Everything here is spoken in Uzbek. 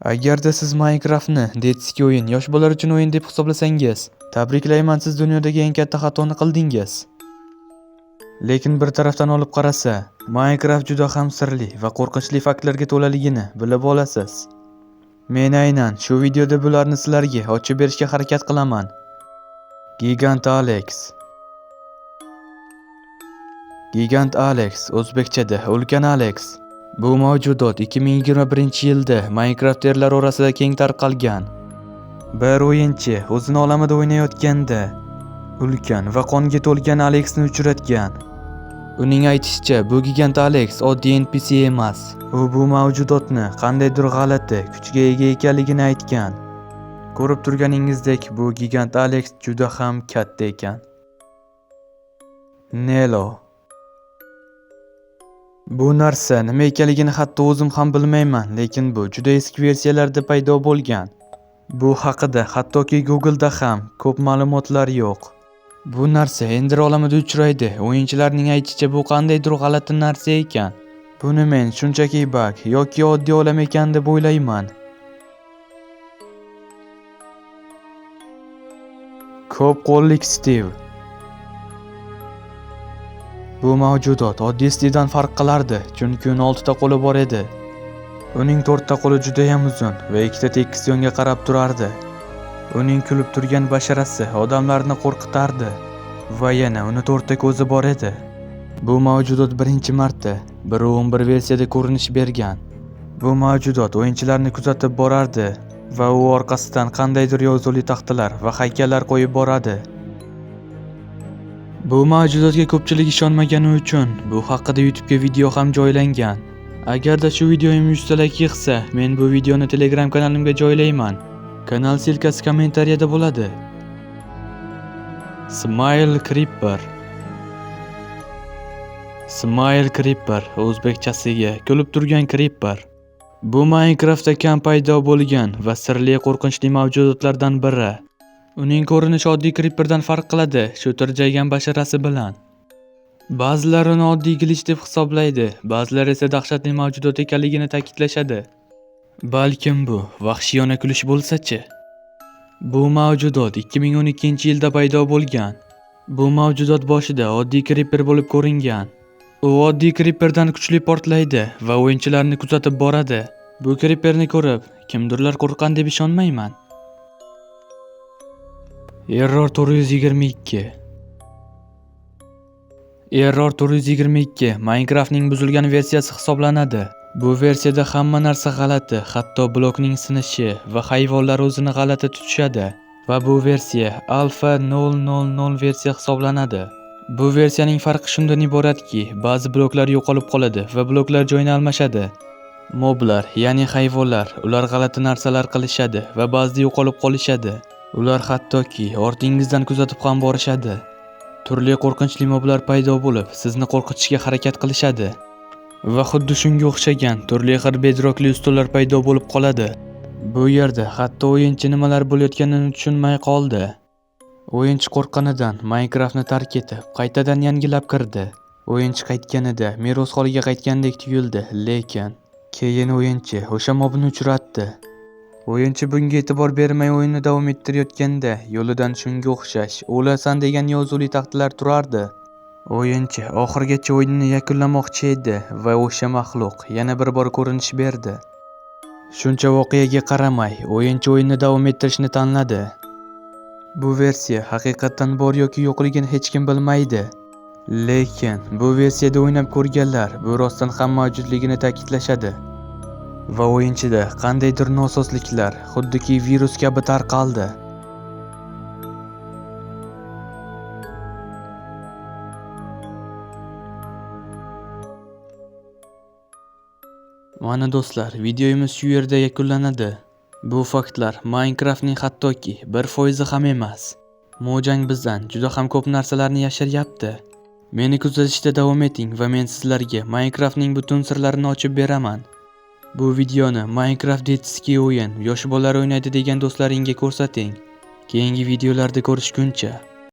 Agarda siz Minecraftni Deadski o'yin, yosh bolalar uchun o'yin deb hisoblasangiz, tabriklayman, siz dunyodagi eng katta xatoni qildingiz. Lekin bir tarafdan olib qarasa, Minecraft juda ham sirli va qo'rqinchli faktlarga to'laligini bilib olasiz. Men aynan shu videoda bularni sizlarga ochib berishga harakat qilaman. Gigant Alex. Gigant Alex o'zbekchada Ulkan Alex. Bu mavjudot 2021-yilda Minecrafterlar orasida keng tarqalgan. Bir o'yinchi o'zini olamida o'ynayotganda ulkan va qonga to'lgan Alexni uchratgan. Uning aytishicha, bu Gigant Alex oddiy NPC emas. U bu mavjudotni qandaydir g'alati kuchga ega ekanligini aytgan. Ko'rib turganingizdek, bu Gigant Alex juda ham katta ekan. Nelo. Bu narsa nima ekanligini hatto o'zim ham bilmayman, lekin bu juda eski versiyalarda paydo bo'lgan. Bu haqida hattoki Google'da ham ko'p ma'lumotlar yo'q. Bu narsa Ender olamida uchraydi. O'yinchilarning aytishicha, bu qandaydir g'alati narsa ekan. Buni men shunchaki bug yoki oddiy olam ekan deb o'ylayman. Ko'p qo'llik Steve. Bu mavjudot oddiy Steve'dan farq qilardi, chunki uning 6 ta qo'li bor edi. Uning 4 ta qo'li juda ham uzun va 2 ta tekis yonga qarab turardi. Uning kulib turgan basharasi odamlarni qo'rqitardi va yana uni 4 ta ko'zi bor edi. Bu mavjudot birinchi marta 1.11 versiyada ko'rinish bergan. Bu mavjudot o'yinchilarni kuzatib borardi va u orqasidan qandaydir yozuvli taxtalar va haykallar qo'yib boradi. Bu mavjudotga ko'pchilik ishonmagani uchun bu haqida YouTube'ga video ham joylangan. Agarda shu videoim 100 ta like yig'sa, men bu videoni Telegram kanalimga joylayman. Kanal silkasi kommentariyada bo'ladi. Smile Creeper. Smile Creeper o'zbekchasiga kulib turgan Creeper. Bu Minecraftda kam paydo bo'lgan va sirli qo'rqinchli mavjudotlardan biri. Uning ko'rinishi oddiy Creeperdan farq qiladi, shu tirjaygan basharasi bilan. Ba'zilar uni oddiy glitch deb hisoblaydi, ba'zilar esa dahshatli mavjudot ekanligini ta'kidlashadi. Balkim bu vahshiyona kulish bo'lsa-chi? Bu mavjudot 2012-yilda paydo bo'lgan. Bu mavjudot boshida oddiy Creeper bo'lib ko'ringan. U oddiy Creeperdan kuchli portlaydi va o'yinchilarni kuzatib boradi. Bu Creeperni ko'rib, kimdirlar qo'rqqan deb ishonmayman. Error 422. Error 422 Minecraftning buzilgan versiyasi hisoblanadi. Bu versiyada hamma narsa g'alati, hatto blokning sinishi va hayvonlar o'zini g'alati tutishadi. Va bu versiya Alpha 000 versiya hisoblanadi. Bu versiyaning farqi shundan iboratki, ba'zi bloklar yo'qolib qoladi va bloklar joyini almashadi. Moblar, ya'ni hayvonlar, ular g'alati narsalar qilishadi va ba'zida yo'qolib qolishadi. Ular hattoki ortingizdan kuzatib ham borishadi. Turli qo'rqinchli moblar paydo bo'lib, sizni qo'rqitishga harakat qilishadi. Va xuddi shunga o'xshagan turli xil bedrockli ustunlar paydo bo'lib qoladi. Bu yerda hatto o'yinchi nimalar bo'layotganini tushunmay qoldi. O'yinchi qo'rqqanidan Minecraftni tark etib, qaytadan yangilab kirdi. O'yinchi qaytganida meros holiga qaytgandek tuyuldi, lekin keyin o'yinchi o'sha mobni uchratdi. O'yinchi bunga e'tibor bermay o'yinni davom ettirayotganda, yo'lidan shunga o'xshash o'lasan degan yozuvli taxtalar turardi. O'yinchi oxirigacha o'yinni yakunlamoqchi edi va o'sha maxluq yana bir bor ko'rinish berdi. Shuncha voqeaga qaramay, o'yinchi o'yinni davom ettirishni tanladi. Bu versiya haqiqatan bor yoki yo'qligini hech kim bilmaydi. Lekin bu versiyada o'ynab ko'rganlar bu rostdan ham mavjudligini ta'kidlashadi. Va o'yinchida qandaydir nosozliklar xuddiki virus kabi tarqaldi. Mana do'stlar, videomiz shu yerda yakunlanadi. Bu faktlar Minecraftning hattoki 1% ham emas. Mojang bizdan juda ham ko'p narsalarni yashiryapti. Meni kuzatishda davom eting va men sizlarga Minecraftning butun sirlarini ochib beraman. Bu videoni Minecraft Deadski o'yin, yosh bolalar o'ynaydi degan do'stlaringga ko'rsating. Keyingi videolarda ko'rishguncha